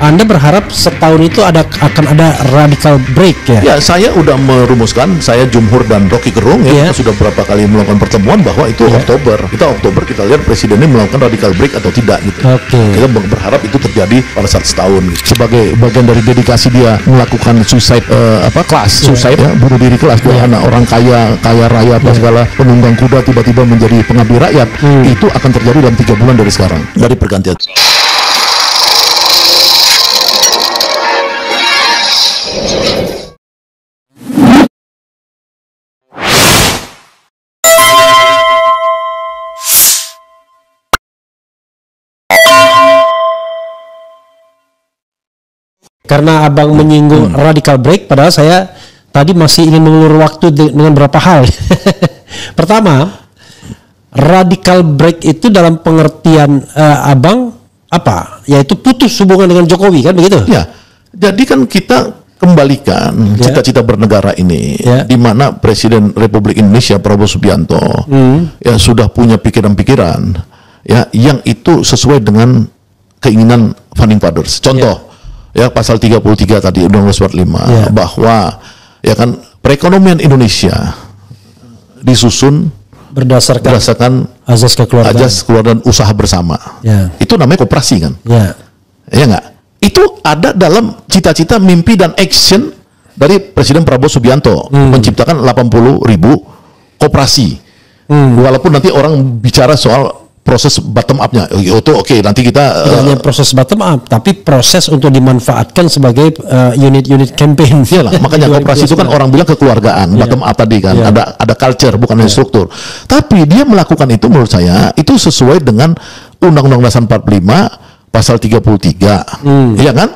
Anda berharap setahun itu akan ada radical break ya? Ya, saya udah merumuskan, saya Jumhur dan Rocky Gerung ya, kita sudah berapa kali melakukan pertemuan bahwa itu Oktober. Kita lihat presiden ini melakukan radical break atau tidak gitu. Kita berharap itu terjadi pada saat setahun gitu. Sebagai bagian dari dedikasi dia melakukan suicide suicide ya, bunuh diri kelas dia anak orang kaya raya apa segala, penunggang kuda tiba-tiba menjadi pengabdi rakyat. Itu akan terjadi dalam 3 bulan dari sekarang, dari pergantian. Karena abang menyinggung radical break, padahal saya tadi masih ingin mengulur waktu dengan beberapa hal. Pertama, radical break itu dalam pengertian abang apa? Yaitu putus hubungan dengan Jokowi, kan begitu? Ya, jadi kan kita kembalikan cita-cita bernegara ini, di mana Presiden Republik Indonesia Prabowo Subianto ya sudah punya pikiran-pikiran ya yang itu sesuai dengan keinginan founding fathers. Contoh. Ya, pasal 33 tadi Undang-Undang 45 bahwa ya kan perekonomian Indonesia disusun berdasarkan azas kekeluargaan usaha bersama. Itu namanya koperasi kan? Ya enggak? Itu ada dalam cita-cita, mimpi dan action dari Presiden Prabowo Subianto menciptakan 80.000 koperasi. Walaupun nanti orang bicara soal proses bottom up-nya itu oke, nanti kita hanya proses bottom up, tapi proses untuk dimanfaatkan sebagai unit-unit campaign. Iyalah, makanya koperasi itu kan orang bilang kekeluargaan, bottom up tadi kan, ada culture bukan hanya struktur. Tapi dia melakukan itu menurut saya itu sesuai dengan Undang-Undang Dasar 45 pasal 33. Iya kan?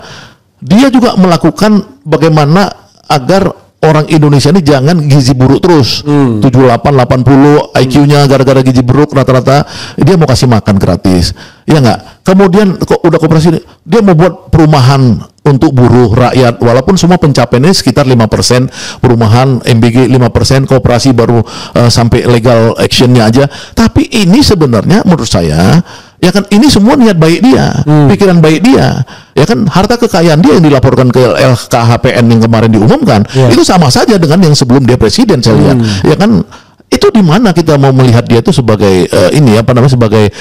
Dia juga melakukan bagaimana agar orang Indonesia ini jangan gizi buruk terus. 78, 80 IQ-nya gara-gara gizi buruk rata-rata dia mau kasih makan gratis. Ya enggak? Kemudian kok udah koperasi dia mau buat perumahan untuk buruh rakyat walaupun semua pencapaiannya sekitar 5%, perumahan MBG 5%, koperasi baru sampai legal actionnya aja. Tapi ini sebenarnya menurut saya ya kan ini semua niat baik dia, pikiran baik dia. Ya kan harta kekayaan dia yang dilaporkan ke LKHPN yang kemarin diumumkan itu sama saja dengan yang sebelum dia presiden saya lihat. Ya kan itu di mana kita mau melihat dia itu sebagai sebagai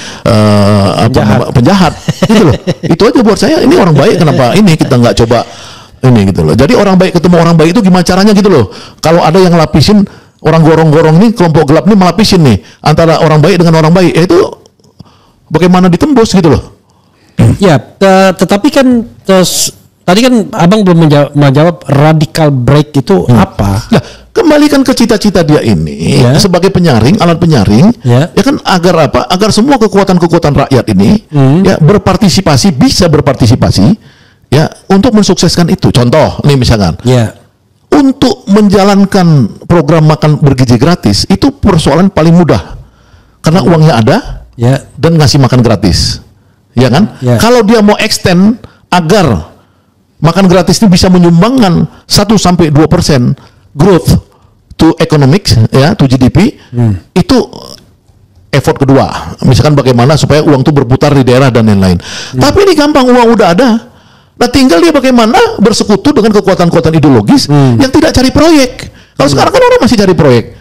penjahat gitu loh. Itu aja buat saya ini orang baik, kenapa ini kita nggak coba ini gitu loh. Jadi orang baik ketemu orang baik itu gimana caranya gitu loh. Kalau ada yang lapisin orang gorong-gorong ini, kelompok gelap ini melapisin nih antara orang baik dengan orang baik, itu bagaimana ditembus gitu loh. Ya, tetapi kan tadi kan abang belum menjawab radical break itu apa? Nah, kembalikan ke cita-cita dia ini sebagai penyaring, alat penyaring, ya kan agar apa? Agar semua kekuatan-kekuatan rakyat ini ya bisa berpartisipasi ya untuk mensukseskan itu. Contoh nih misalkan. Untuk menjalankan program makan bergizi gratis itu persoalan paling mudah. Karena uangnya ada dan ngasih makan gratis. Ya kan? Kalau dia mau extend agar makan gratis ini bisa menyumbangkan 1-2% growth to economics to GDP, itu effort kedua. Misalkan bagaimana supaya uang itu berputar di daerah dan lain-lain. Tapi ini gampang, uang udah ada. Nah tinggal dia bagaimana bersekutu dengan kekuatan-kekuatan ideologis yang tidak cari proyek. Kalau sekarang kan orang masih cari proyek.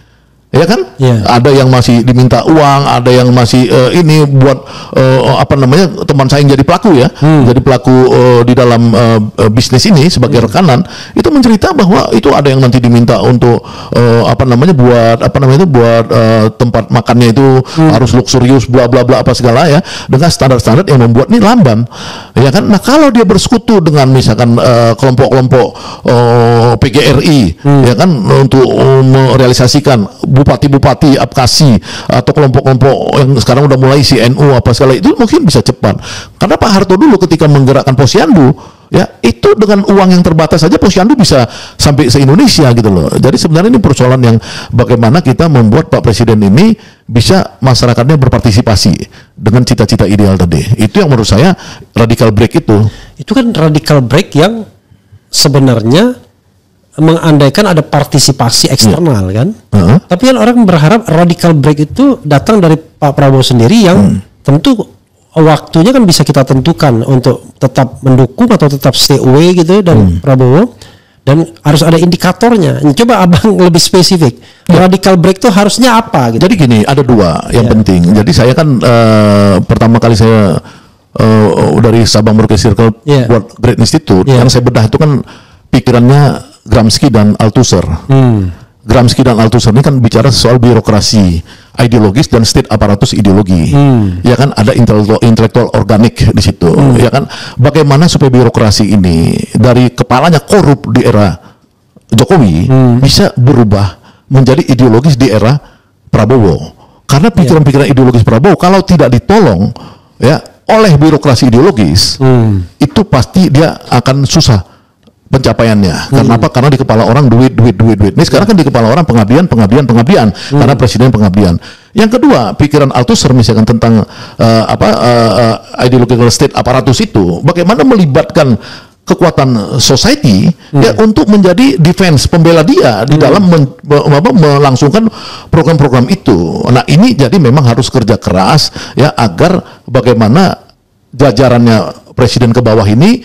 Ya kan? Ada yang masih diminta uang, ada yang masih ini buat teman saya yang jadi pelaku jadi pelaku di dalam bisnis ini sebagai rekanan itu mencerita bahwa itu ada yang nanti diminta untuk buat tempat makannya itu harus luxurious bla bla bla apa segala ya dengan standar-standar yang membuat ini lamban ya kan. Nah kalau dia bersekutu dengan misalkan kelompok-kelompok PGRI ya kan untuk merealisasikan bupati-bupati Abkasi atau kelompok-kelompok yang sekarang udah mulai CNU apa segala itu mungkin bisa cepat. Karena Pak Harto dulu ketika menggerakkan Posyandu ya itu dengan uang yang terbatas saja Posyandu bisa sampai se-Indonesia gitu loh. Jadi sebenarnya ini persoalan yang bagaimana kita membuat Pak Presiden ini bisa masyarakatnya berpartisipasi dengan cita-cita ideal tadi. Itu yang menurut saya radical break itu. Itu kan radical break yang sebenarnya mengandaikan ada partisipasi eksternal kan. Tapi kan orang berharap radical break itu datang dari Pak Prabowo sendiri yang tentu waktunya kan bisa kita tentukan untuk tetap mendukung atau tetap stay away gitu dan Prabowo, dan harus ada indikatornya. Coba abang lebih spesifik. Radical break itu harusnya apa gitu? Jadi gini, ada dua yang penting. Jadi saya kan pertama kali saya dari Sabang Merauke Circle buat Great Institute, yang saya bedah itu kan pikirannya Gramsci dan Althusser. Gramsci dan Althusser ini kan bicara soal birokrasi ideologis dan state aparatus ideologi. Ya kan, ada intelektual organik di situ. Ya kan, bagaimana supaya birokrasi ini dari kepalanya korup di era Jokowi bisa berubah menjadi ideologis di era Prabowo. Karena pikiran-pikiran ideologis Prabowo kalau tidak ditolong ya oleh birokrasi ideologis, itu pasti dia akan susah pencapaiannya. Karena apa? Karena di kepala orang duit. Ini sekarang kan di kepala orang pengabdian. Karena presiden pengabdian. Yang kedua, pikiran Althusser misalkan tentang ideological state apparatus itu, bagaimana melibatkan kekuatan society ya untuk menjadi defense, pembela dia di dalam melangsungkan program-program itu. Nah, ini jadi memang harus kerja keras ya agar bagaimana jajarannya presiden ke bawah ini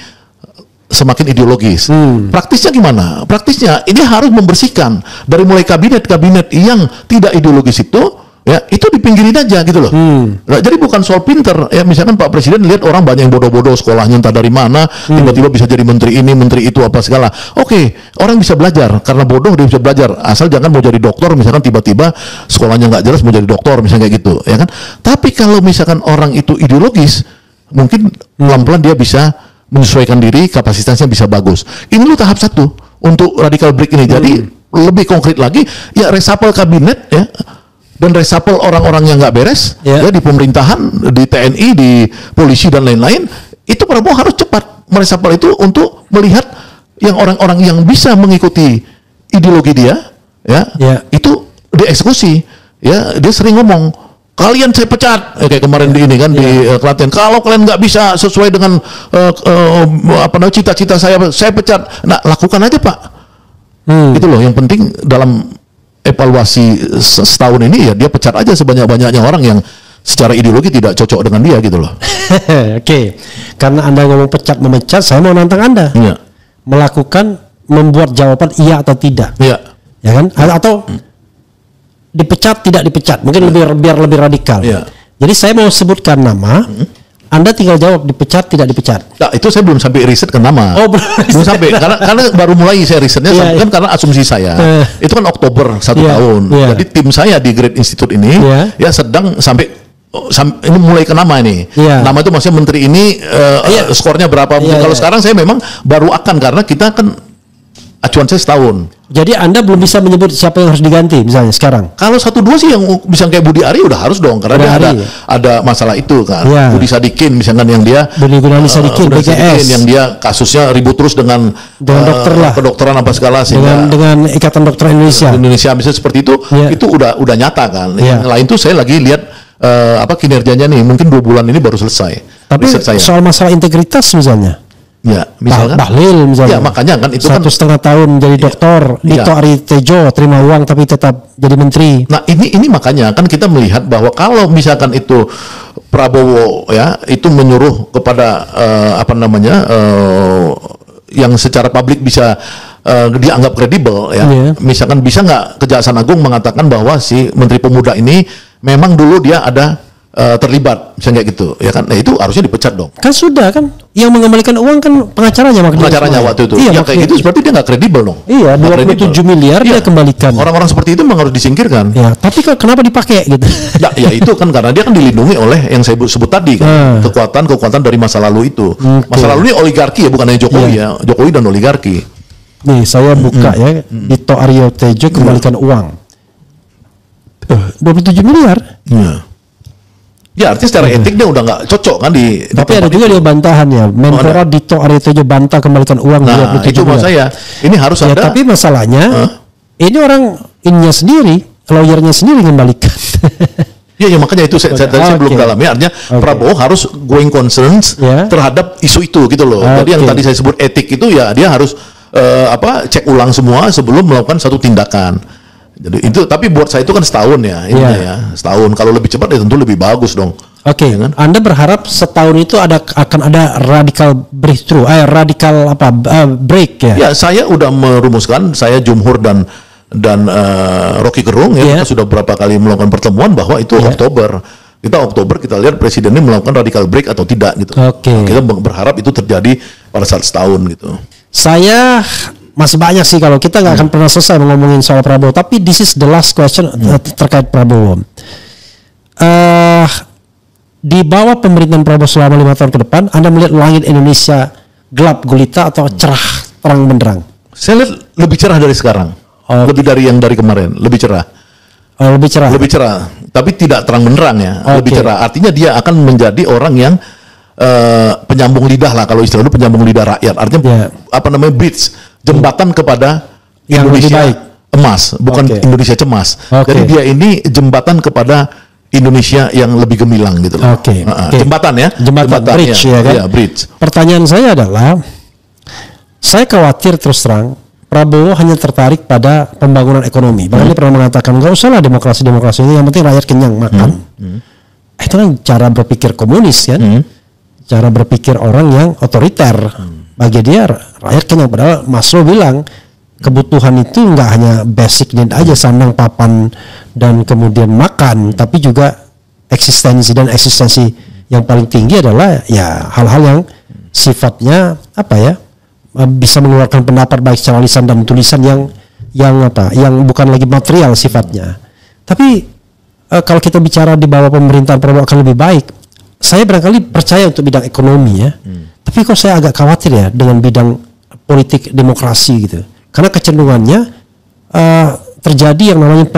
semakin ideologis. Praktisnya gimana? Praktisnya ini harus membersihkan dari mulai kabinet yang tidak ideologis itu, ya itu dipinggirin aja gitu loh. Nah, jadi bukan soal pinter. Ya misalkan Pak Presiden lihat orang banyak yang bodoh-bodoh sekolahnya entah dari mana, tiba-tiba bisa jadi menteri ini, menteri itu apa segala. Oke, orang bisa belajar karena bodoh dia bisa belajar. Asal jangan mau jadi dokter, misalkan tiba-tiba sekolahnya nggak jelas mau jadi dokter, misalnya kayak gitu, ya kan? Tapi kalau misalkan orang itu ideologis, mungkin pelan-pelan dia bisa menyesuaikan diri, kapasitasnya bisa bagus. Ini lu tahap 1 untuk radical break ini. Jadi lebih konkret lagi, ya reshuffle kabinet ya, dan reshuffle orang-orang yang nggak beres ya di pemerintahan, di TNI, di polisi dan lain-lain. Itu Prabowo harus cepat mereshuffle itu untuk melihat yang orang-orang yang bisa mengikuti ideologi dia, ya itu dieksekusi. Ya dia sering ngomong, kalian saya pecat, kayak kemarin di ini kan di Klaten. Kalau kalian nggak bisa sesuai dengan cita-cita saya pecat. Nah, lakukan aja Pak. Itu loh yang penting dalam evaluasi setahun ini, ya dia pecat aja sebanyak-banyaknya orang yang secara ideologi tidak cocok dengan dia gitu loh. Oke, karena Anda ngomong pecat memecat, saya mau nantang Anda membuat jawaban iya atau tidak. Ya kan? Atau dipecat tidak dipecat, mungkin biar lebih radikal. Jadi saya mau sebutkan nama, Anda tinggal jawab dipecat tidak dipecat. Nah, itu saya belum sampai riset ke nama. Oh, belum sampai karena baru mulai saya risetnya kan karena asumsi saya itu kan Oktober 1 tahun. Jadi tim saya di Great Institute ini ya sedang sampai ini mulai ke nama ini. Nama itu maksudnya menteri ini skornya berapa. Kalau sekarang saya memang baru akan, karena kita kan acuan saya setahun. Jadi Anda belum bisa menyebut siapa yang harus diganti misalnya sekarang? Kalau 1-2 sih yang bisa kayak Budi Ari udah harus dong, karena dia ada masalah itu kan. Budi Sadikin misalkan yang dia Budi Gunadi Sadikin BKS yang dia kasusnya ribut terus dengan dokter lah, kedokteran apa segala dengan Ikatan Dokter Indonesia misalnya seperti itu udah nyata kan. Yang lain tuh saya lagi lihat kinerjanya nih, mungkin 2 bulan ini baru selesai. Tapi soal masalah integritas misalnya, misalkan Bahlil misalnya. Makanya kan itu 1,5 tahun jadi dokter, Dito Aritejo terima uang tapi tetap jadi menteri. Nah, ini makanya kan kita melihat bahwa kalau misalkan itu Prabowo itu menyuruh kepada yang secara publik bisa dianggap kredibel misalkan bisa nggak Kejaksaan Agung mengatakan bahwa si Menteri Pemuda ini memang dulu dia ada terlibat misalnya kayak gitu, ya kan? Nah, itu harusnya dipecat dong. Kan sudah kan, yang mengembalikan uang kan pengacaranya waktu itu. Yang kayak gitu seperti dia nggak kredibel dong. Iya, 27 miliar dia kembalikan. Orang-orang seperti itu memang harus disingkirkan. Ya, tapi kenapa dipakai gitu? Ya itu kan karena dia kan dilindungi oleh yang saya sebut tadi kan, kekuatan dari masa lalu itu. Masa lalu ini oligarki ya, bukan hanya Jokowi Jokowi dan oligarki. Nih, saya buka Dito Aritejo kembalikan uang 27 miliar. Ya artinya secara etik dia udah nggak cocok kan tapi ada juga dia bantahan ya, Menpora Dito Aritejo bantah kembalikan uang. Nah itu maksud saya, ini harus ada. Tapi masalahnya ini orang ininya sendiri, lawyernya sendiri kembalikan. Ya makanya itu saya belum dalam ya, artinya Prabowo harus going concerns terhadap isu itu gitu loh. Jadi yang tadi saya sebut etik itu ya dia harus cek ulang semua sebelum melakukan satu tindakan. Jadi itu, tapi buat saya itu kan setahun ya, setahun. Kalau lebih cepat ya tentu lebih bagus dong. Oke, ya kan? Anda berharap setahun itu akan ada radical breakthrough, break ya? Ya, saya udah merumuskan, saya Jumhur dan Rocky Gerung ya, kita sudah beberapa kali melakukan pertemuan bahwa itu Oktober. Kita lihat presidennya melakukan radical break atau tidak gitu. Oke. Kita berharap itu terjadi pada saat setahun gitu. Saya masih banyak sih, kalau kita nggak akan pernah selesai ngomongin soal Prabowo. Tapi this is the last question terkait Prabowo. Di bawah pemerintahan Prabowo selama 5 tahun ke depan, Anda melihat langit Indonesia gelap gulita atau cerah terang benderang? Saya lihat lebih cerah dari sekarang, lebih dari yang dari kemarin, lebih cerah. Lebih cerah. Lebih cerah, tapi tidak terang benderang ya. Lebih cerah. Artinya dia akan menjadi orang yang penyambung lidah lah, kalau istilah itu penyambung lidah rakyat. Artinya bridge, jembatan kepada yang Indonesia emas, bukan Indonesia cemas. Jadi dia ini jembatan kepada Indonesia yang lebih gemilang gitu loh. Jembatan ya. Jembatan bridge ya kan. Ya, bridge. Pertanyaan saya adalah, saya khawatir terus terang Prabowo hanya tertarik pada pembangunan ekonomi. Bahkan dia pernah mengatakan nggak usah lah demokrasi ini, yang penting rakyat kenyang makan. Itu kan cara berpikir komunis kan. Cara berpikir orang yang otoriter. Bagi dia rakyat kenyang. Padahal Maslow bilang kebutuhan itu nggak hanya basic need aja, sandang, papan, dan kemudian makan, tapi juga eksistensi, dan eksistensi yang paling tinggi adalah ya hal-hal yang sifatnya bisa mengeluarkan pendapat baik secara lisan dan tulisan yang bukan lagi material sifatnya. Tapi kalau kita bicara di bawah pemerintahan Prabowo akan lebih baik, saya barangkali percaya untuk bidang ekonomi ya. Tapi kok saya agak khawatir ya dengan bidang politik demokrasi gitu. Karena kecenderungannya terjadi yang namanya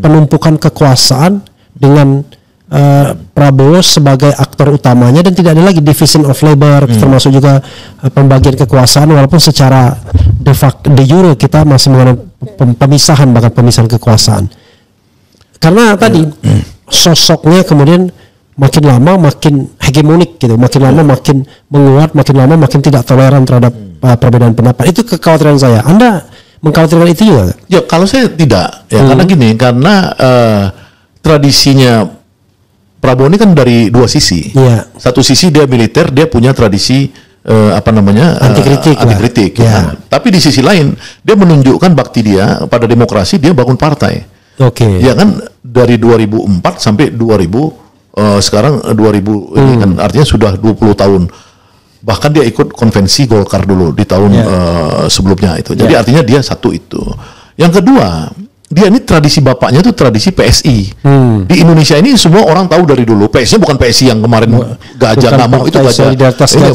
penumpukan kekuasaan dengan Prabowo sebagai aktor utamanya, dan tidak ada lagi division of labor, termasuk juga pembagian kekuasaan, walaupun secara de jure kita masih mengenai pemisahan kekuasaan. Karena tadi sosoknya kemudian makin lama makin hegemonik gitu, makin lama makin menguat, makin lama makin tidak toleran terhadap perbedaan pendapat. Itu kekhawatiran saya. Anda mengkhawatirkan itu juga? Ya, kalau saya tidak ya, karena gini, karena tradisinya Prabowo ini kan dari dua sisi. Satu sisi dia militer, dia punya tradisi anti kritik ya. Tapi di sisi lain dia menunjukkan bakti dia pada demokrasi, dia bangun partai. Ya kan, dari 2004 sampai 2000 sekarang 2000 ini kan artinya sudah 20 tahun. Bahkan dia ikut konvensi Golkar dulu di tahun sebelumnya itu. Jadi artinya dia satu itu. Yang kedua, dia ini tradisi bapaknya itu tradisi PSI. Di Indonesia ini semua orang tahu dari dulu. PSI bukan PSI yang kemarin gajah ngamuk itu gajah.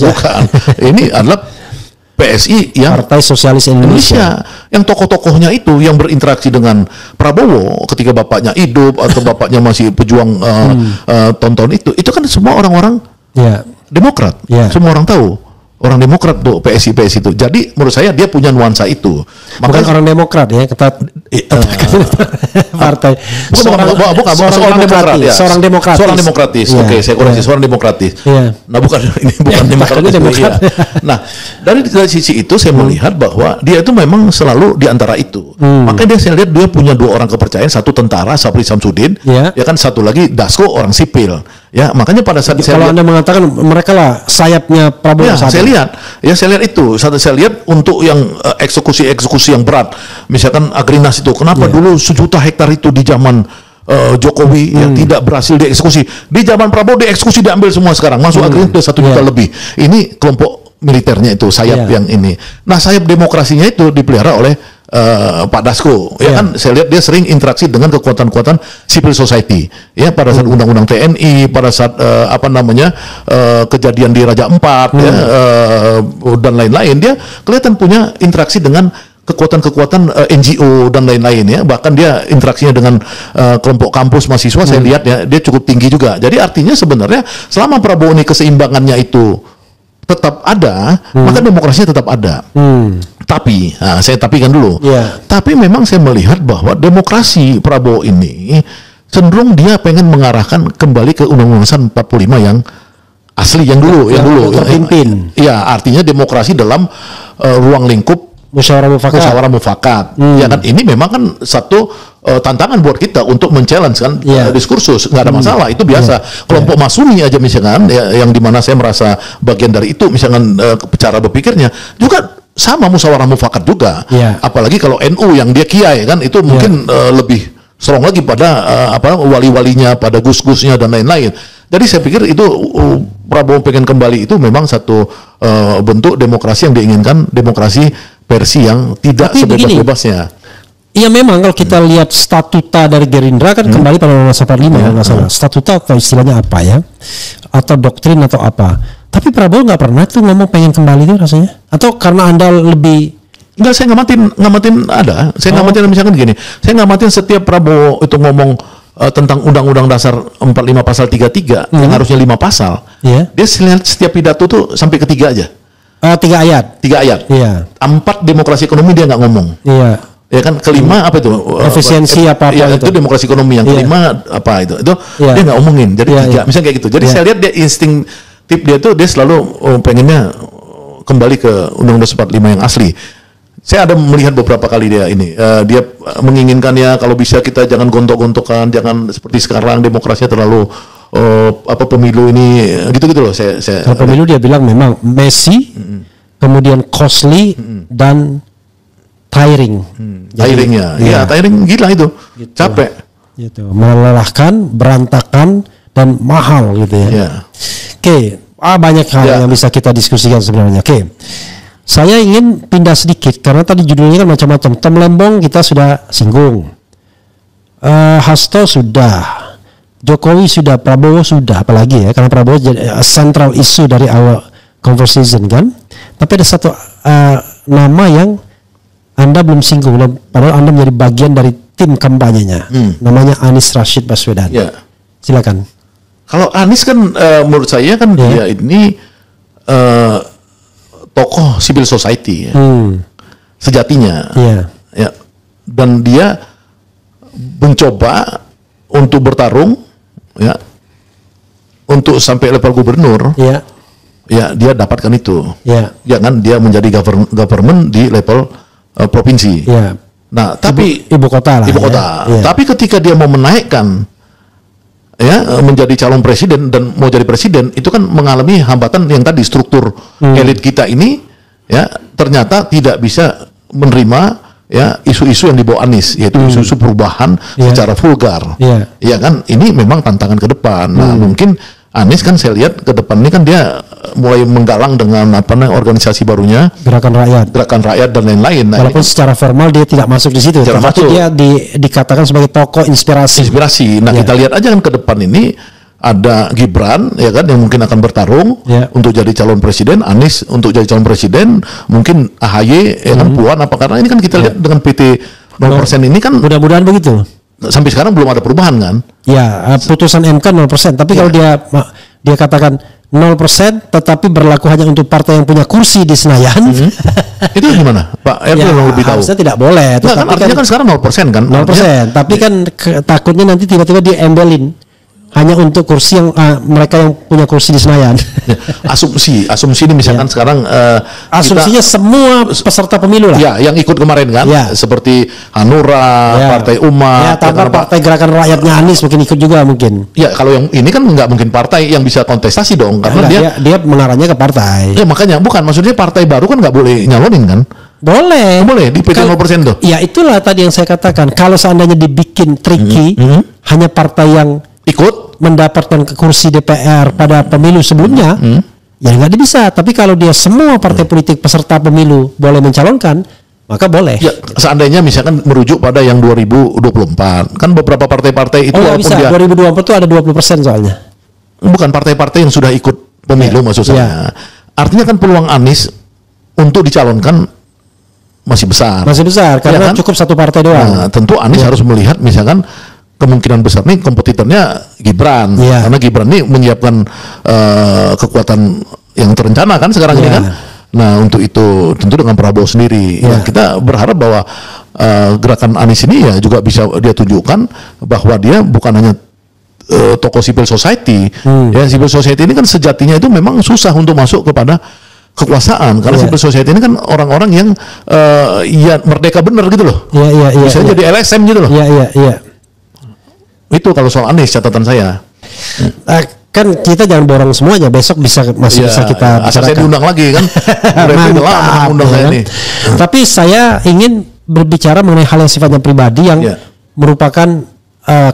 Bukan. Ini adalah PSI yang Partai Sosialis Indonesia. Yang tokoh-tokohnya itu yang berinteraksi dengan Prabowo ketika bapaknya hidup atau bapaknya masih pejuang tonton itu kan semua orang-orang Demokrat. Semua orang tahu. Orang Demokrat tuh PSI itu. Jadi menurut saya dia punya nuansa itu. Bukan orang Demokrat ya, partai. Bukan seorang demokratis. Oke, saya koreksi, seorang demokratis. Nah, bukan demokratis. Nah, dari sisi itu saya melihat bahwa dia itu memang selalu di antara itu. Makanya saya lihat dia punya dua orang kepercayaan, satu tentara Sapri Samsudin, ya kan, satu lagi Dasko orang sipil. Ya, makanya pada saat kalau Anda mengatakan mereka lah sayapnya Prabowo, saya lihat itu. Saya lihat untuk yang eksekusi yang berat, misalkan Agrinas itu, kenapa dulu 1 juta hektar itu di zaman Jokowi tidak berhasil dieksekusi, di zaman Prabowo dieksekusi, diambil semua sekarang, masuk Agrinas udah 1 juta lebih. Ini kelompok militernya itu, sayap yang ini. Nah, sayap demokrasinya itu dipelihara oleh Pak Dasko, ya kan, saya lihat dia sering interaksi dengan kekuatan-kekuatan civil society, ya, pada saat undang-undang TNI, pada saat kejadian di Raja Ampat, dan lain-lain, dia kelihatan punya interaksi dengan kekuatan-kekuatan NGO dan lain-lain, ya, bahkan dia interaksinya dengan kelompok kampus mahasiswa, saya lihat ya, dia cukup tinggi juga. Jadi artinya sebenarnya selama Prabowo ini keseimbangannya itu tetap ada, maka demokrasinya tetap ada. Tapi, saya tapikan dulu. Tapi memang saya melihat bahwa demokrasi Prabowo ini cenderung dia pengen mengarahkan kembali ke Undang-Undang 45 yang asli, yang dulu. Terpimpin. Ya, artinya demokrasi dalam ruang lingkup musyawarah mufakat. Ya kan, ini memang kan satu tantangan buat kita untuk men-challenge kan diskursus, nggak ada masalah, itu biasa. Kelompok Masuni aja misalkan, yang dimana saya merasa bagian dari itu, misalkan cara berpikirnya juga sama musyawarah mufakat juga. Apalagi kalau NU yang dia kiai kan, itu mungkin lebih strong lagi pada wali-walinya, pada gus-gusnya dan lain-lain. Jadi saya pikir itu Prabowo pengen kembali itu memang satu bentuk demokrasi yang diinginkan, demokrasi versi yang tidak sebebas-bebasnya. Iya memang kalau kita lihat statuta dari Gerindra kan kembali pada Undang-Undang 45 statuta atau istilahnya apa ya, atau doktrin atau apa. Tapi Prabowo nggak pernah tuh ngomong pengen kembali itu rasanya. Atau karena Anda lebih enggak, saya ngamatin ada. Saya ngamatin misalkan gini. Saya ngamatin setiap Prabowo itu ngomong tentang Undang-Undang Dasar 45 pasal 33 yang harusnya 5 pasal. Dia setiap pidato tuh sampai ke 3 aja. 3 ayat. 3 ayat. 4 demokrasi ekonomi dia nggak ngomong. Ya kan, kelima apa itu? Efisiensi apa itu demokrasi ekonomi. Yang kelima apa itu? Itu dia nggak omongin. Jadi 3, misalnya kayak gitu. Jadi saya lihat dia instinktif dia tuh, dia selalu pengennya kembali ke Undang-Undang 45 yang asli. Saya ada melihat beberapa kali dia dia menginginkannya kalau bisa kita jangan gontok-gontokan, jangan seperti sekarang demokrasinya terlalu pemilu ini gitu-gitu loh. Kalau pemilu dia bilang memang messy, kemudian costly dan tiring. Tiringnya, tiring gila itu, gitu. Capek. Gitu. Melelahkan, berantakan dan mahal gitu ya. Oke, banyak hal yang bisa kita diskusikan sebenarnya. Oke. Saya ingin pindah sedikit karena tadi judulnya kan macam-macam. Tom Lembong kita sudah singgung. Hasto sudah. Jokowi sudah, Prabowo sudah, apalagi ya karena Prabowo jadi central issue dari our conversation kan. Tapi ada satu nama yang Anda belum singgung, padahal Anda menjadi bagian dari tim kampanyenya. Namanya Anies Rashid Baswedan. Silakan. Kalau Anies kan menurut saya kan dia ini tokoh civil society sejatinya. Ya. Dan dia mencoba untuk bertarung ya untuk sampai level gubernur. Ya, dia dapatkan itu. Jangan dia menjadi government di level provinsi. Nah, tapi ibu kota lah. Ibu kota. Tapi ketika dia mau menaikkan menjadi calon presiden dan mau jadi presiden, itu kan mengalami hambatan yang tadi struktur elit kita ini ternyata tidak bisa menerima isu-isu yang dibawa Anies, yaitu isu-isu perubahan secara vulgar. Ya kan, ini memang tantangan ke depan. Nah, mungkin Anies kan saya lihat ke depan ini kan dia mulai menggalang dengan organisasi barunya, Gerakan Rakyat dan lain-lain. Nah, walaupun secara formal dia tidak masuk di situ, tapi dia dikatakan sebagai tokoh inspirasi. Nah, kita lihat aja kan ke depan ini ada Gibran ya kan yang mungkin akan bertarung untuk jadi calon presiden, Anies untuk jadi calon presiden, mungkin AHY ya kan Puan apa, karena ini kan kita lihat dengan PT 0% ini kan mudah-mudahan begitu. Sampai sekarang belum ada perubahan kan? Putusan MK 0%. Tapi kalau dia katakan 0% tetapi berlaku hanya untuk partai yang punya kursi di Senayan. Itu gimana? Pak lebih tahu. Harusnya tidak boleh. Nah, kan artinya kan sekarang 0% kan? 0%. Tapi kan takutnya nanti tiba-tiba diembelin hanya untuk kursi yang mereka yang punya kursi di Senayan. Asumsi ini misalkan sekarang asumsinya semua peserta pemilu lah. Yang ikut kemarin kan, seperti Hanura, Partai Umat, Partai Gerakan Rakyatnya Anies mungkin ikut juga mungkin. Ya, kalau yang ini kan nggak mungkin partai yang bisa kontestasi dong, karena dia mengarahnya ke partai. Ya makanya maksudnya partai baru kan nggak boleh nyalonin kan? Boleh di PT 0% tuh. Ya itulah tadi yang saya katakan, kalau seandainya dibikin tricky, hanya partai yang ikut mendapatkan kursi DPR pada pemilu sebelumnya, ya nggak bisa. Tapi kalau dia semua partai politik peserta pemilu boleh mencalonkan, maka boleh. Ya, seandainya misalkan merujuk pada yang 2024, kan beberapa partai-partai itu bisa. 2024 itu ada 20% soalnya. Bukan partai-partai yang sudah ikut pemilu maksud saya. Artinya kan peluang Anies untuk dicalonkan masih besar. Karena cukup satu partai doang. Nah, tentu Anies harus melihat misalkan kemungkinan besar nih kompetitornya Gibran, karena Gibran nih menyiapkan kekuatan yang terencana kan sekarang ini kan. Nah, untuk itu tentu dengan Prabowo sendiri, kita berharap bahwa gerakan Anies ini juga bisa dia tunjukkan bahwa dia bukan hanya tokoh civil society. Civil society ini kan sejatinya itu memang susah untuk masuk kepada kekuasaan, karena civil society ini kan orang-orang yang ya merdeka bener gitu loh. Bisa jadi LSM gitu loh. Itu kalau soal Anies catatan saya. Kan kita jangan borong semuanya, besok bisa kita asal saya diundang lagi kan. Mantap, saya nih. Tapi saya ingin berbicara mengenai hal yang sifatnya pribadi yang merupakan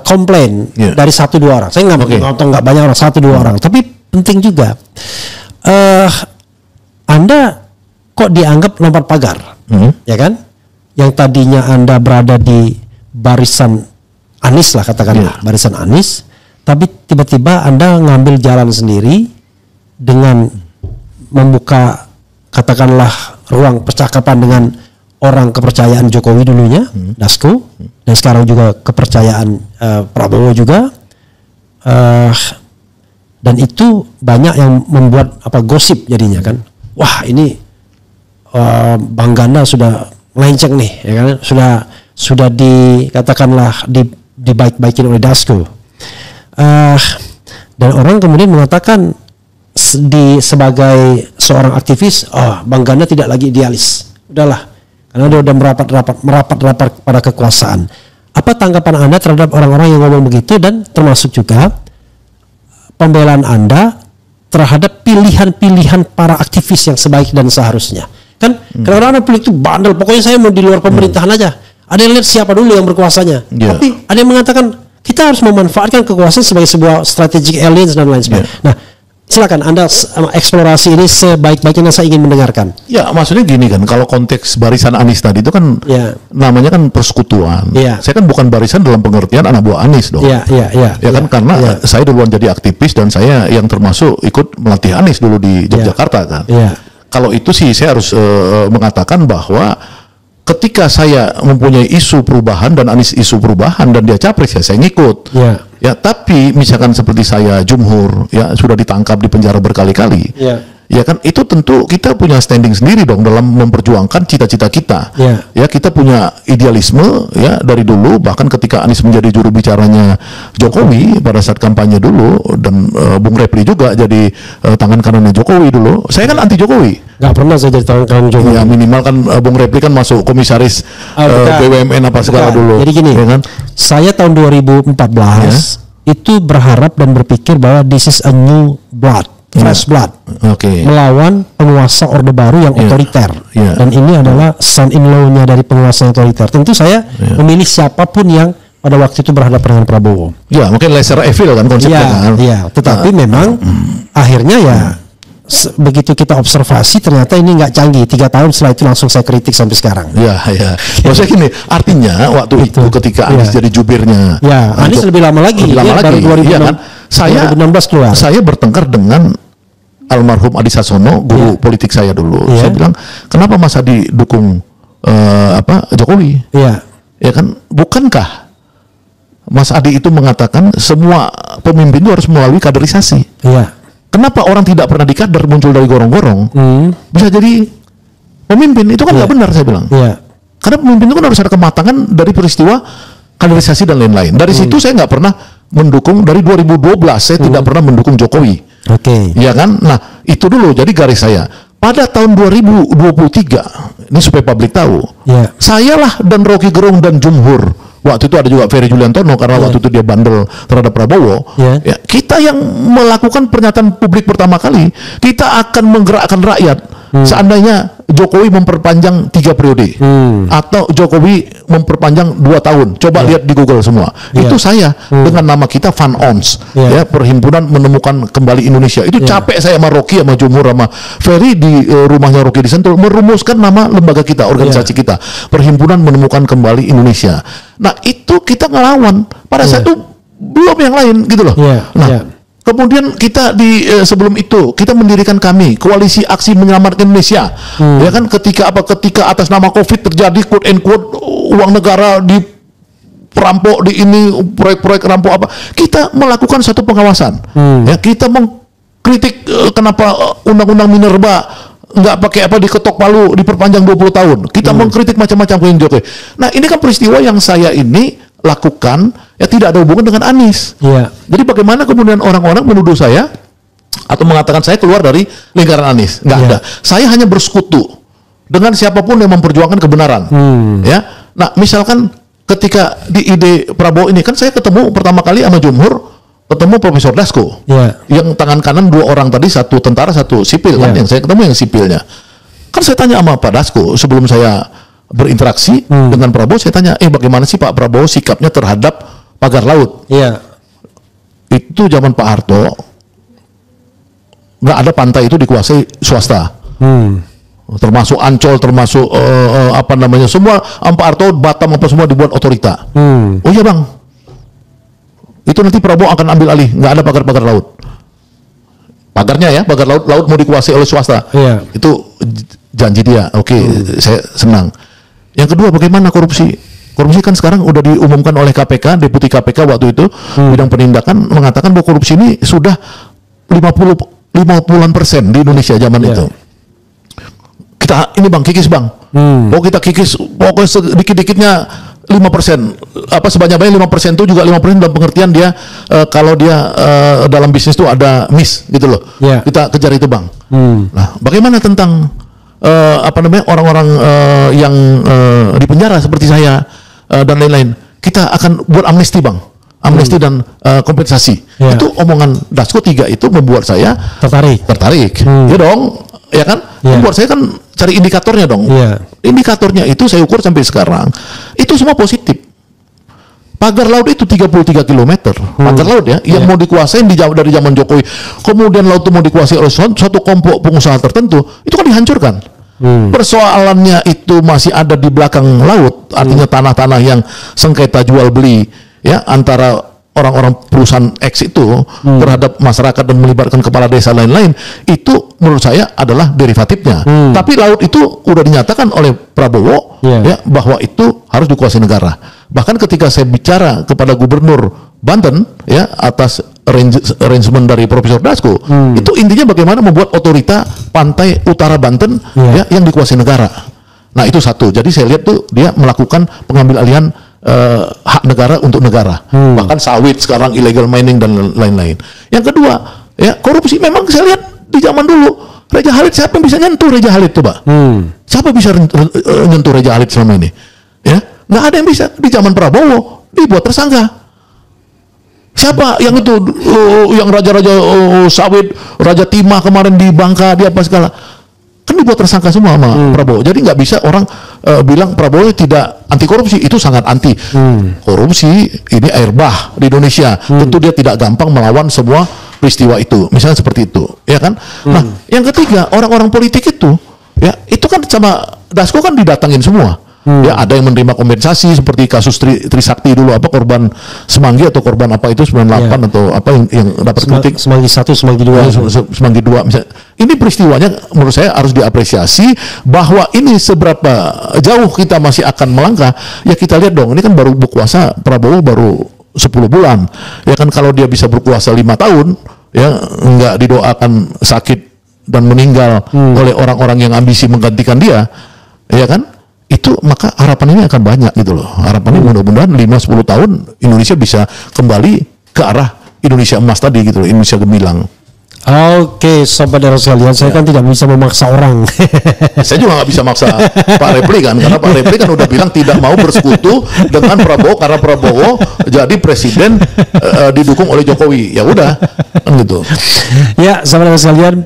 komplain dari 1-2 orang. Saya nggak banyak orang, 1-2 orang, tapi penting juga. Anda kok dianggap lompat pagar, ya kan? Yang tadinya Anda berada di barisan Anies lah katakanlah, barisan Anies, tapi tiba-tiba Anda ngambil jalan sendiri dengan membuka katakanlah ruang percakapan dengan orang kepercayaan Jokowi dulunya, Dasko, dan sekarang juga kepercayaan Prabowo juga, dan itu banyak yang membuat gosip jadinya kan. Wah ini Bang Ganda sudah melenceng nih, ya kan? Sudah dikatakanlah dibaik-baikin oleh Dasko. Dan orang kemudian mengatakan sebagai seorang aktivis, Bang Ganda tidak lagi idealis. Udahlah, karena dia udah merapat pada kekuasaan. Apa tanggapan Anda terhadap orang-orang yang ngomong begitu, dan termasuk juga pembelaan Anda terhadap pilihan-pilihan para aktivis yang sebaik dan seharusnya? Kan kadang-kadang publik itu bandel, pokoknya saya mau di luar pemerintahan aja. Ada yang lihat siapa dulu yang berkuasanya. Tapi ada yang mengatakan kita harus memanfaatkan kekuasaan sebagai sebuah strategic alliance dan lain sebagainya. Nah, silakan Anda eksplorasi ini sebaik-baiknya, saya ingin mendengarkan. Ya, maksudnya gini kan, kalau konteks barisan Anies tadi itu kan namanya kan persekutuan. Saya kan bukan barisan dalam pengertian anak buah Anies dong. Ya kan, karena saya duluan jadi aktivis dan saya yang termasuk ikut melatih Anies dulu di Yogyakarta kan. Kalau itu sih saya harus mengatakan bahwa ketika saya mempunyai isu perubahan dan Anies isu perubahan dan dia capres, ya saya ngikut. Ya, tapi misalkan seperti saya Jumhur, ya sudah ditangkap di penjara berkali-kali. Ya kan, itu tentu kita punya standing sendiri dong dalam memperjuangkan cita-cita kita. Ya, kita punya idealisme ya dari dulu, bahkan ketika Anies menjadi juru bicaranya Jokowi pada saat kampanye dulu, dan Bung Repli juga jadi tangan kanannya Jokowi dulu. Saya kan anti Jokowi. Nggak pernah saya jadi tangan kanan Jokowi. Ya minimal kan Bung Repli kan masuk komisaris BUMN apa segala dulu. Jadi gini, ya kan? Saya tahun 2014 itu berharap dan berpikir bahwa this is a new blood, fresh blood, melawan penguasa Orde Baru yang otoriter, dan ini adalah son-in-law-nya dari penguasa otoriter. Tentu saya memilih siapapun yang pada waktu itu berhadapan dengan Prabowo. Ya, mungkin lesser evil kan konsepnya kan. Tetapi memang akhirnya begitu kita observasi ternyata ini nggak canggih. 3 tahun setelah itu langsung saya kritik sampai sekarang. Maksudnya gini, artinya waktu itu ketika Anies jadi jubirnya, Anies lebih lama lagi. Baru 2016 keluar. Saya bertengkar dengan almarhum Adi Sasono, guru politik saya dulu. Saya bilang, kenapa Mas Adi dukung Jokowi? Ya kan, bukankah Mas Adi itu mengatakan semua pemimpin itu harus melalui kaderisasi? Kenapa orang tidak pernah dikader muncul dari gorong-gorong bisa jadi pemimpin? Itu kan nggak benar, saya bilang. Karena pemimpin itu kan harus ada kematangan dari peristiwa kaderisasi dan lain-lain. Dari situ saya nggak pernah mendukung, dari 2012 saya tidak pernah mendukung Jokowi. Ya kan? Nah, itu dulu jadi garis saya. Pada tahun 2023, ini supaya publik tahu, sayalah dan Rocky Gerung dan Jumhur, waktu itu ada juga Ferry Juliantono karena waktu itu dia bandel terhadap Prabowo. Ya, kita yang melakukan pernyataan publik pertama kali, kita akan menggerakkan rakyat. Seandainya Jokowi memperpanjang 3 periode atau Jokowi memperpanjang 2 tahun, coba lihat di Google semua. Itu saya dengan nama kita Van Ons, ya, Perhimpunan Menemukan Kembali Indonesia. Itu capek saya sama Rocky, sama Jumhur, sama Ferry di rumahnya Rocky di Sentul merumuskan nama lembaga kita, organisasi kita, Perhimpunan Menemukan Kembali Indonesia. Nah, itu kita ngelawan. Pada saat itu belum yang lain gitu loh. Kemudian kita sebelum itu kita mendirikan kami Koalisi Aksi Menyelamatkan Indonesia. Ya kan, ketika atas nama Covid terjadi quote and quote uang negara diperampok, di ini proyek-proyek rampok apa, kita melakukan satu pengawasan. Ya, kita mengkritik kenapa undang-undang minerba nggak pakai diketok palu diperpanjang 20 tahun. Kita mengkritik macam-macam ke Jokowi. Nah, ini kan peristiwa yang saya ini lakukan ya tidak ada hubungan dengan Anies. Jadi bagaimana kemudian orang-orang menuduh saya atau mengatakan saya keluar dari lingkaran Anies. Nggak ada. Saya hanya bersekutu dengan siapapun yang memperjuangkan kebenaran. Ya. Nah, misalkan ketika di ide Prabowo ini kan saya ketemu pertama kali sama Jumhur, ketemu Profesor Dasko. Yang tangan kanan 2 orang tadi, 1 tentara, 1 sipil kan, yang saya ketemu yang sipilnya. Kan saya tanya sama Pak Dasko sebelum saya berinteraksi dengan Prabowo, saya tanya, bagaimana sih Pak Prabowo sikapnya terhadap pagar laut? Itu zaman Pak Harto nggak ada pantai itu dikuasai swasta, termasuk Ancol, termasuk semua Pak Harto, Batam apa semua dibuat otorita. Oh iya bang, itu nanti Prabowo akan ambil alih, nggak ada pagar-pagar laut. Pagarnya ya, pagar laut mau dikuasai oleh swasta. Itu janji dia. Oke, saya senang. Yang kedua, bagaimana korupsi? Korupsi kan sekarang udah diumumkan oleh KPK, Deputi KPK waktu itu bidang penindakan mengatakan bahwa korupsi ini sudah 50% di Indonesia zaman itu. Kita ini bang, kikis bang. Kita kikis, pokoknya sedikit-dikitnya 5%. Sebanyak-banyak 5% itu juga 5% dalam pengertian dia kalau dia dalam bisnis itu ada miss gitu loh. Kita kejar itu bang. Nah, bagaimana tentang orang-orang yang di penjara seperti saya dan lain-lain? Kita akan buat amnesti bang. Amnesti dan kompensasi. Itu omongan Dasko 3 itu membuat saya tertarik. Ya dong, ya kan? Membuat saya kan cari indikatornya dong. Indikatornya itu saya ukur sampai sekarang itu semua positif. Pagar laut itu 33 km. Pagar laut ya, yang mau dikuasain dari zaman Jokowi. Kemudian laut itu mau dikuasai oleh suatu kelompok pengusaha tertentu, itu kan dihancurkan. Persoalannya itu masih ada di belakang laut, artinya tanah-tanah yang sengketa jual beli ya antara orang-orang perusahaan X itu terhadap masyarakat dan melibatkan kepala desa lain-lain, itu menurut saya adalah derivatifnya. Tapi laut itu udah dinyatakan oleh Prabowo ya bahwa itu harus dikuasai negara. Bahkan ketika saya bicara kepada Gubernur Banten ya atas arrangement dari Profesor Dasko, itu intinya bagaimana membuat otorita pantai utara Banten ya yang dikuasai negara. Nah, itu satu. Jadi saya lihat tuh dia melakukan pengambil alihan hak negara untuk negara. Bahkan sawit sekarang illegal mining dan lain-lain. Yang kedua, ya korupsi memang saya lihat di zaman dulu Raja Khalid, siapa yang bisa nyentuh Raja Khalid coba? Siapa bisa nyentuh Raja Khalid selama ini? Ya, nggak ada yang bisa. Di zaman Prabowo dibuat tersangka. Siapa yang itu yang raja-raja sawit, Raja Timah kemarin di Bangka, dia apa segala, kan dibuat tersangka semua sama Prabowo. Jadi nggak bisa orang bilang Prabowo tidak anti korupsi. Itu sangat anti korupsi. Ini air bah di Indonesia. Tentu dia tidak gampang melawan semua peristiwa itu. Misalnya seperti itu, ya kan? Nah, yang ketiga, orang-orang politik itu, ya itu kan sama Dasko kan didatangin semua. Ya, ada yang menerima kompensasi seperti kasus Trisakti dulu, korban Semanggi atau korban apa itu 98 atau apa yang dapat kritik Semanggi 1, Semanggi 2. Semanggi 2 misalnya. Ini peristiwanya menurut saya harus diapresiasi bahwa ini seberapa jauh kita masih akan melangkah. Ya kita lihat dong, ini kan baru berkuasa Prabowo baru 10 bulan. Ya kan kalau dia bisa berkuasa 5 tahun, ya enggak didoakan sakit dan meninggal oleh orang-orang yang ambisi menggantikan dia, ya kan? Itu maka harapan ini akan banyak gitu loh. Harapannya mudah-mudahan 5-10 tahun Indonesia bisa kembali ke arah Indonesia emas tadi gitu loh, Indonesia gemilang. Oke, sobat sekalian, saya kan tidak bisa memaksa orang. Saya juga nggak bisa maksa Pak Repli kan, karena Pak Repli kan udah bilang tidak mau bersekutu dengan Prabowo karena Prabowo jadi presiden didukung oleh Jokowi. Ya udah, kan gitu. Ya, sobat sekalian,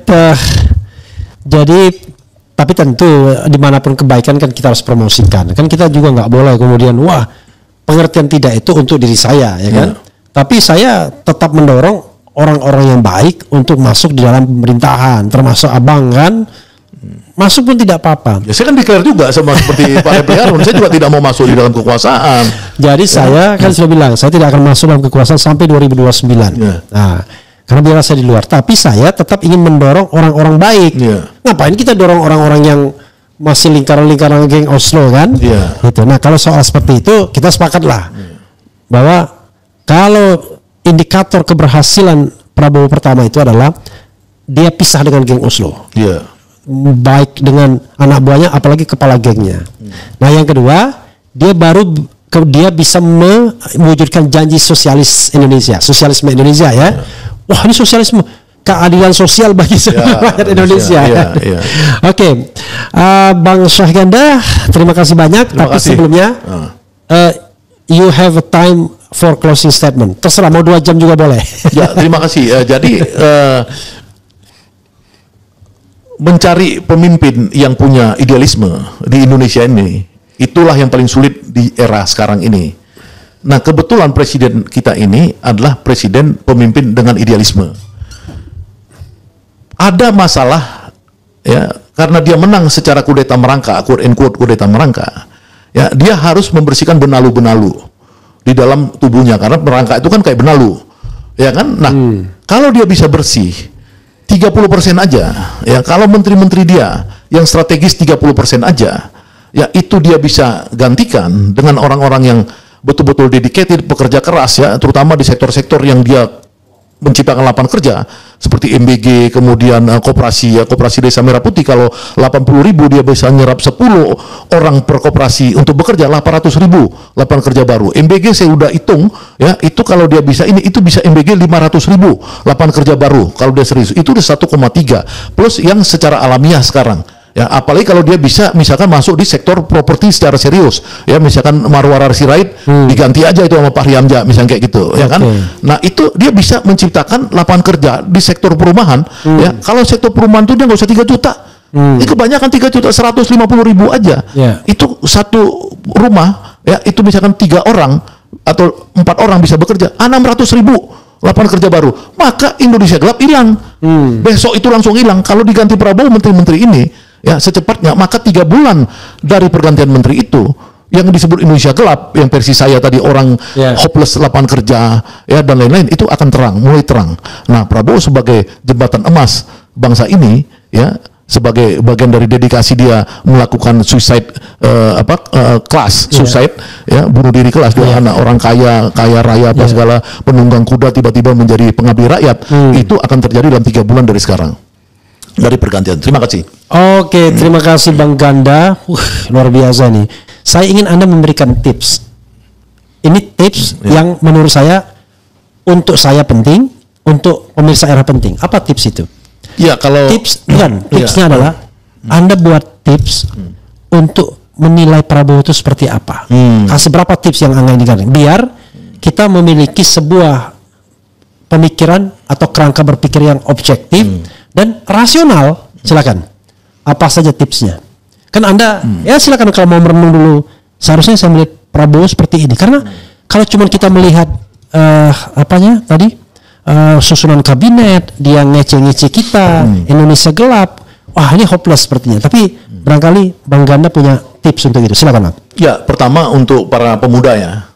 jadi tapi tentu dimanapun kebaikan kan kita harus promosikan. Kan kita juga nggak boleh kemudian wah pengertian tidak itu untuk diri saya, ya kan? Tapi saya tetap mendorong orang-orang yang baik untuk masuk di dalam pemerintahan, termasuk abang kan. Masuk pun tidak apa-apa. Ya, saya kan declare juga sama seperti Pak Repli Harun. Saya juga tidak mau masuk di dalam kekuasaan. Jadi saya kan sudah bilang saya tidak akan masuk dalam kekuasaan sampai 2029. Nah, karena biar saya di luar, tapi saya tetap ingin mendorong orang-orang baik. Ngapain kita dorong orang-orang yang masih lingkaran-lingkaran geng Oslo kan? Gitu. Nah, kalau soal seperti itu kita sepakatlah bahwa kalau indikator keberhasilan Prabowo pertama itu adalah dia pisah dengan geng Oslo. Baik dengan anak buahnya, apalagi kepala gengnya. Nah, yang kedua, dia bisa mewujudkan janji sosialisme Indonesia ya. Wah, ini sosialisme. keadilan sosial bagi seluruh rakyat Indonesia. Oke, Bang Syahganda, terima kasih banyak. Tapi sebelumnya, you have a time for closing statement. Terserah, mau 2 jam juga boleh. Ya, terima kasih. Jadi mencari pemimpin yang punya idealisme di Indonesia ini, itulah yang paling sulit di era sekarang ini. Nah, kebetulan presiden kita ini adalah presiden pemimpin dengan idealisme. Ada masalah ya karena dia menang secara kudeta merangka, quote unquote kudeta merangka. Ya, dia harus membersihkan benalu-benalu di dalam tubuhnya karena merangka itu kan kayak benalu. Ya kan? Nah, kalau dia bisa bersih 30% aja, ya kalau menteri-menteri dia yang strategis 30% aja, ya itu dia bisa gantikan dengan orang-orang yang betul-betul dedicated, pekerja keras ya, terutama di sektor-sektor yang dia menciptakan lapangan kerja seperti MBG, kemudian koperasi ya, koperasi Desa Merah Putih. Kalau 80.000 dia bisa nyerap 10 orang per koperasi untuk bekerja, 800.000 lapangan kerja baru. MBG saya udah hitung ya, itu kalau dia bisa ini, itu bisa MBG 500.000 lapangan kerja baru kalau dia serius. Itu udah 1,3 plus yang secara alamiah sekarang. Ya, apalagi kalau dia bisa misalkan masuk di sektor properti secara serius, ya misalkan Marwara Sirait diganti aja itu sama Pak Riamja, misalnya kayak gitu, ya kan? Nah itu dia bisa menciptakan lapangan kerja di sektor perumahan, ya. Kalau sektor perumahan itu dia nggak usah 3 juta, ini kebanyakan 3.150.000 aja, itu satu rumah, ya itu misalkan 3 orang atau 4 orang bisa bekerja, 600.000 lapangan kerja baru, maka Indonesia gelap hilang, besok itu langsung hilang. Kalau diganti Prabowo menteri-menteri ini ya secepatnya, maka 3 bulan dari pergantian menteri itu yang disebut Indonesia gelap, yang versi saya tadi orang hopeless lapangan kerja ya dan lain-lain, itu akan terang, mulai terang. Nah, Prabowo sebagai jembatan emas bangsa ini ya, sebagai bagian dari dedikasi dia melakukan suicide suicide ya, bunuh diri kelas, dia anak orang kaya raya apa segala, penunggang kuda tiba-tiba menjadi pengabdi rakyat, itu akan terjadi dalam 3 bulan dari sekarang, dari pergantian. Terima kasih. Oke, terima kasih Bang Ganda. Luar biasa nih. Saya ingin Anda memberikan tips. Ini tips yang menurut saya untuk saya penting, untuk pemirsa era penting. Apa tips itu? Ya, kalau tipsnya adalah Anda buat tips untuk menilai Prabowo itu seperti apa. Kasih berapa tips yang Anda inginkan biar kita memiliki sebuah pemikiran atau kerangka berpikir yang objektif dan rasional. Silakan. Apa saja tipsnya? Kan Anda ya silakan kalau mau merenung dulu. Seharusnya saya melihat Prabowo seperti ini. Karena kalau cuma kita melihat susunan kabinet, dia ngece-ngece kita, Indonesia gelap. Wah, ini hopeless sepertinya. Tapi barangkali Bang Ganda punya tips untuk itu. Silakan, Bang. Ya, pertama untuk para pemuda ya.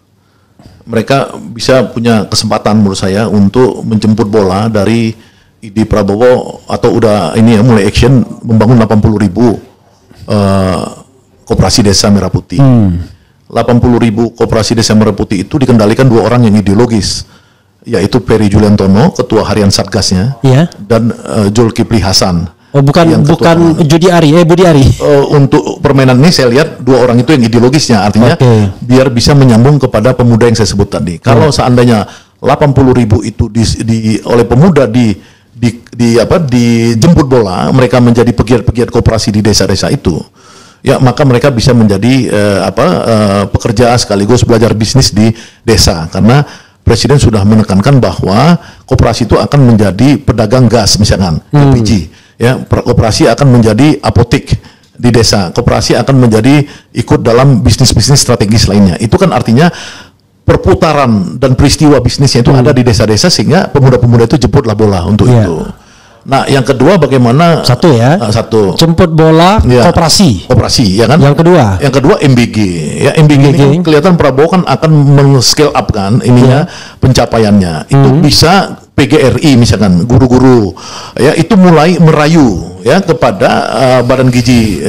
Mereka bisa punya kesempatan menurut saya untuk menjemput bola dari ide Prabowo, atau udah ini ya, mulai action membangun 80.000 koperasi Desa Merah Putih. 80.000 koperasi Desa Merah Putih itu dikendalikan 2 orang yang ideologis, yaitu Peri Juliantono, ketua harian Satgasnya, dan Zulkifli Hasan. Oh, bukan Budi Ari. Untuk permainan ini saya lihat 2 orang itu yang ideologisnya, artinya biar bisa menyambung kepada pemuda yang saya sebut tadi. Kalau seandainya 80.000 itu oleh pemuda dijemput bola, mereka menjadi pegiat-pegiat koperasi di desa-desa itu, ya maka mereka bisa menjadi pekerja sekaligus belajar bisnis di desa, karena Presiden sudah menekankan bahwa koperasi itu akan menjadi pedagang gas misalkan LPG, ya koperasi akan menjadi apotek di desa, koperasi akan menjadi ikut dalam bisnis-bisnis strategis lainnya. Itu kan artinya perputaran dan peristiwa bisnisnya itu ada di desa-desa, sehingga pemuda-pemuda itu jemputlah bola untuk itu. Nah, yang kedua bagaimana? Satu jemput bola koperasi, ya kan? Yang kedua MBG. Ya, MBG ini kelihatan Prabowo kan akan men-scale up kan ininya pencapaiannya. Itu bisa PGRI misalkan, guru-guru ya itu mulai merayu ya kepada Badan Gizi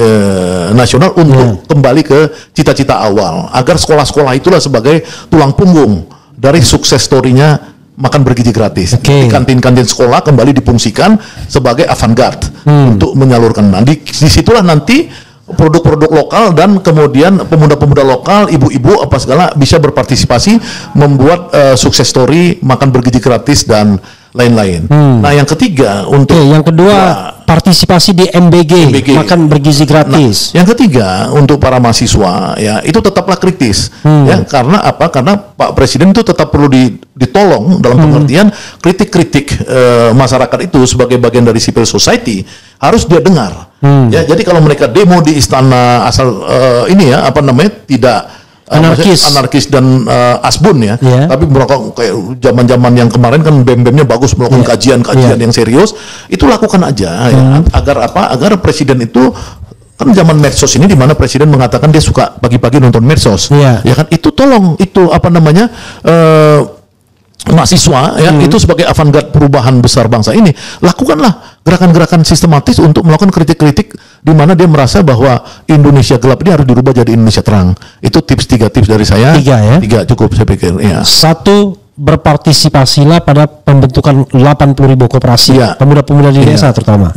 Nasional untuk kembali ke cita-cita awal, agar sekolah-sekolah itulah sebagai tulang punggung dari sukses story-nya makan bergizi gratis. Di kantin-kantin sekolah kembali difungsikan sebagai avant-garde untuk menyalurkan. Nah, disitulah nanti produk-produk lokal dan kemudian pemuda-pemuda lokal, ibu-ibu apa segala bisa berpartisipasi membuat sukses story makan bergizi gratis dan lain-lain. Nah, yang ketiga untuk yang kedua partisipasi di MBG makan bergizi gratis. Nah, yang ketiga untuk para mahasiswa ya itu tetaplah kritis ya karena apa? Karena Pak Presiden itu tetap perlu ditolong dalam pengertian kritik-kritik masyarakat itu sebagai bagian dari civil society harus dia dengar. Ya, jadi kalau mereka demo di istana asal ini ya apa namanya tidak anarkis dan asbun ya. Tapi mereka kayak zaman-zaman yang kemarin kan BEM-BEM-nya bagus melakukan kajian-kajian yang serius, itu lakukan aja ya agar apa? Agar presiden itu kan zaman medsos ini di mana presiden mengatakan dia suka pagi-pagi nonton medsos. Ya kan itu tolong itu apa namanya mahasiswa ya itu sebagai avant-garde perubahan besar bangsa ini, lakukanlah gerakan-gerakan sistematis untuk melakukan kritik-kritik di mana dia merasa bahwa Indonesia gelap ini harus dirubah jadi Indonesia terang. Itu tiga tips dari saya. Tiga cukup saya pikir ya. Satu, berpartisipasilah pada pembentukan 80.000 koperasi pemuda-pemuda di desa terutama.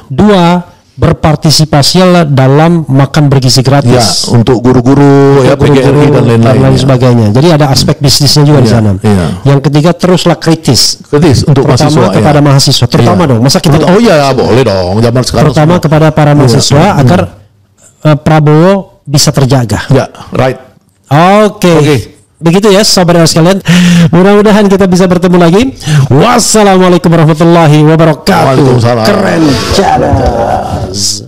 Dua, berpartisipasilah dalam makan bergizi gratis untuk guru-guru ya PGRI dan lain-lain sebagainya. Jadi ada aspek bisnisnya juga di sana. Yang ketiga, teruslah kritis untuk mahasiswa kepada mahasiswa terutama dong. Masa kita boleh dong zaman sekarang terutama kepada para mahasiswa agar Prabowo bisa terjaga. Oke. Begitu ya saudara sekalian. Mudah-mudahan kita bisa bertemu lagi. Wassalamualaikum warahmatullahi wabarakatuh. Waalaikumsalam. Keren. Cadas.